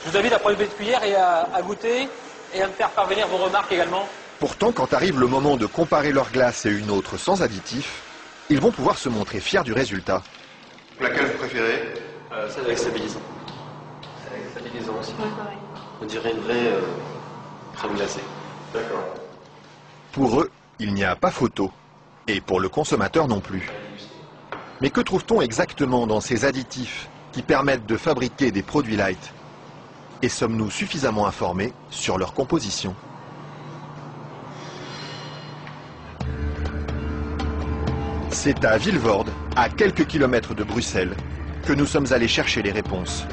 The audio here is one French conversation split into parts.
Je vous invite à prendre une petite cuillère et à goûter et à me faire parvenir vos remarques également. Pourtant, quand arrive le moment de comparer leur glace et une autre sans additifs, ils vont pouvoir se montrer fiers du résultat. Laquelle vous préférez? Celle avec stabilisant. Celle avec stabilisant aussi. Ouais, pareil. On dirait une vraie crème glacée. D'accord. Pour eux, il n'y a pas photo. Et pour le consommateur non plus. Mais que trouve-t-on exactement dans ces additifs qui permettent de fabriquer des produits light? Et sommes-nous suffisamment informés sur leur composition? C'est à Vilvoorde, à quelques kilomètres de Bruxelles, que nous sommes allés chercher les réponses.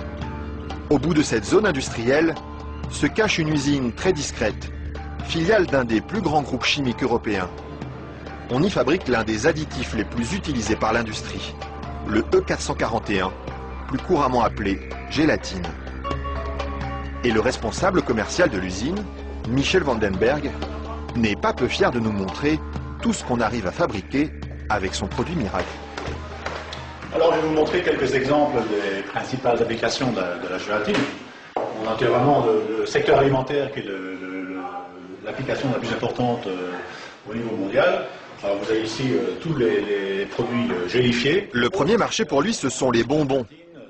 Au bout de cette zone industrielle se cache une usine très discrète, filiale d'un des plus grands groupes chimiques européens. On y fabrique l'un des additifs les plus utilisés par l'industrie, le E441, plus couramment appelé gélatine. Et le responsable commercial de l'usine, Michel Vandenberg, n'est pas peu fier de nous montrer tout ce qu'on arrive à fabriquer avec son produit miracle. Alors je vais vous montrer quelques exemples des principales applications de la gélatine. On a vraiment le secteur alimentaire qui est l'application la plus importante au niveau mondial. Alors vous avez ici tous les produits gélifiés. Le premier marché pour lui, ce sont les bonbons.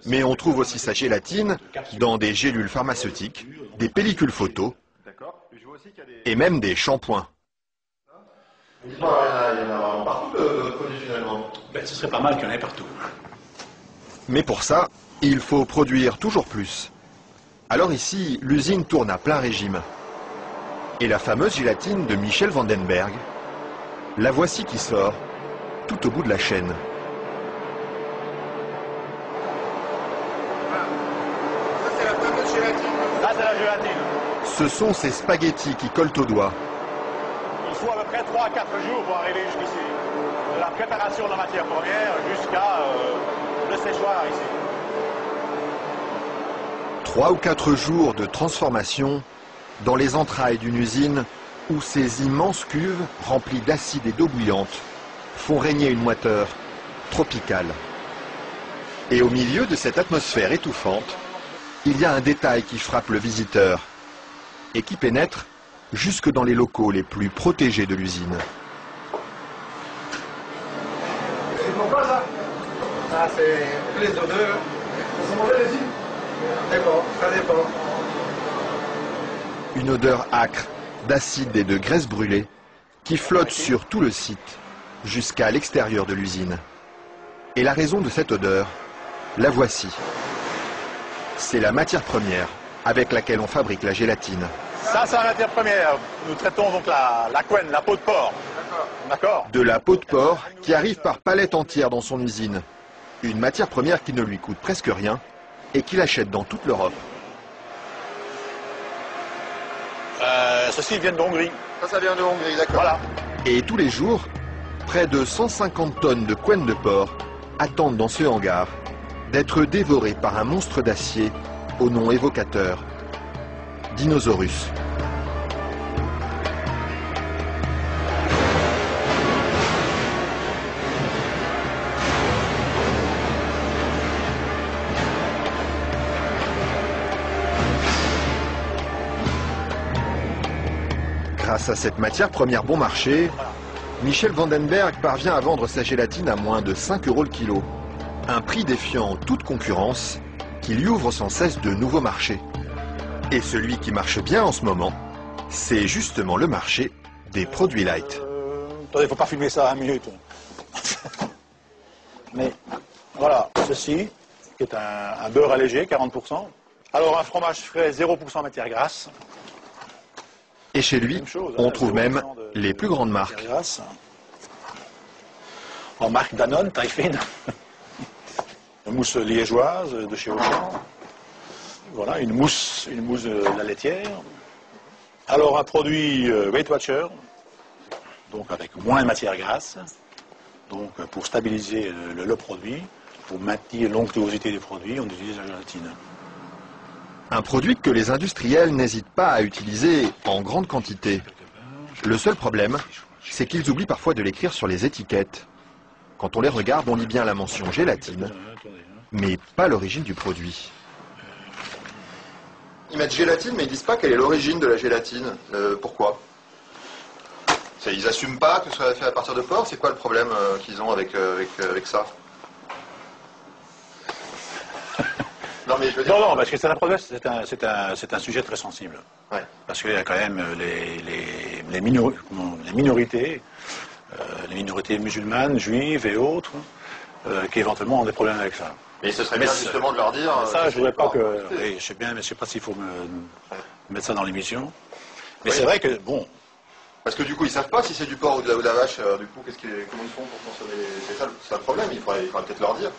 Mais on trouve aussi sa gélatine dans des gélules pharmaceutiques, des pellicules photos et même des shampoings. Dites-moi, il y en a vraiment partout de produits finalement. Ce serait pas mal qu'il y en ait partout. Mais pour ça, il faut produire toujours plus. Alors ici, l'usine tourne à plein régime. Et la fameuse gélatine de Michel Vandenberg, la voici qui sort, tout au bout de la chaîne. Ça c'est la fameuse gélatine. Ça c'est la gélatine. Ce sont ces spaghettis qui collent aux doigts. Il faut à peu près 3 à 4 jours pour arriver jusqu'ici. De la préparation de la matière première jusqu'à le séchoir ici. 3 ou 4 jours de transformation dans les entrailles d'une usine où ces immenses cuves remplies d'acide et d'eau bouillante font régner une moiteur tropicale. Et au milieu de cette atmosphère étouffante, il y a un détail qui frappe le visiteur et qui pénètre jusque dans les locaux les plus protégés de l'usine. C'est pourquoi ça? Ah, c'est les odeurs. Vous en mangez ici? D'accord, ça dépend. Une odeur âcre d'acide et de graisse brûlée qui flotte sur tout le site jusqu'à l'extérieur de l'usine. Et la raison de cette odeur, la voici. C'est la matière première avec laquelle on fabrique la gélatine. Ça c'est la matière première. Nous traitons donc la couenne, la peau de porc. D'accord. De la peau de porc qui arrive par palettes entières dans son usine. Une matière première qui ne lui coûte presque rien et qu'il achète dans toute l'Europe. Ceci vient de Hongrie. Ça vient de Hongrie, d'accord. Voilà. Et tous les jours, près de 150 tonnes de couenne de porc attendent dans ce hangar d'être dévorées par un monstre d'acier au nom évocateur, Dinosaurus. Grâce à cette matière première bon marché, Michel Vandenberg parvient à vendre sa gélatine à moins de 5 € le kilo. Un prix défiant toute concurrence qui lui ouvre sans cesse de nouveaux marchés. Et celui qui marche bien en ce moment, c'est justement le marché des produits light. Attendez, faut pas filmer ça à 1 minute. Mais voilà, ceci, qui est un beurre allégé, 40%. Alors un fromage frais, 0% matière grasse. Et chez lui, on trouve même les plus grandes marques. En marque Danone, taille fine. Une mousse liégeoise de chez Auchan. Voilà, une mousse de la laitière. Alors un produit Weight Watcher, donc avec moins de matière grasse, donc pour stabiliser le produit, pour maintenir l'onctuosité des produits, on utilise la gélatine. Un produit que les industriels n'hésitent pas à utiliser en grande quantité. Le seul problème, c'est qu'ils oublient parfois de l'écrire sur les étiquettes. Quand on les regarde, on lit bien la mention gélatine, mais pas l'origine du produit. Alors, un produit Weight Watcher, donc avec moins de matière grasse, donc pour stabiliser le produit, on utilise la gélatine. Un produit Weight Watcher, donc avec moins de matière grasse, pour maintenir l'onctuosité des produits, on utilise la gélatine. Mais pas l'origine du produit. Ils mettent gélatine, mais ils disent pas quelle est l'origine de la gélatine. Pourquoi? Ils assument pas que ce soit fait à partir de porc. C'est quoi le problème qu'ils ont avec ça? Non, mais je veux dire... Non, parce que c'est un problème, c'est un sujet très sensible. Ouais. Parce qu'il y a quand même les minorités, les minorités musulmanes, juives et autres, qui éventuellement ont des problèmes avec ça. Mais ce serait bien justement de leur dire... Ça, je voudrais pas que... Oui, je sais bien, mais je sais pas s'il faut mettre ça dans l'émission. Mais oui. c'est vrai que, bon... Parce que du coup, ils savent pas si c'est du porc ou de la vache. Du coup, comment ils font pour consommer? C'est ça le problème, il faudrait peut-être leur dire.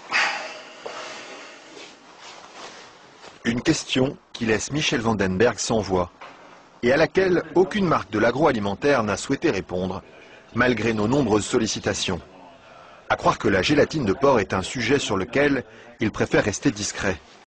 Une question qui laisse Michel Vandenberg sans voix et à laquelle aucune marque de l'agroalimentaire n'a souhaité répondre, malgré nos nombreuses sollicitations. À croire que la gélatine de porc est un sujet sur lequel il préfère rester discret.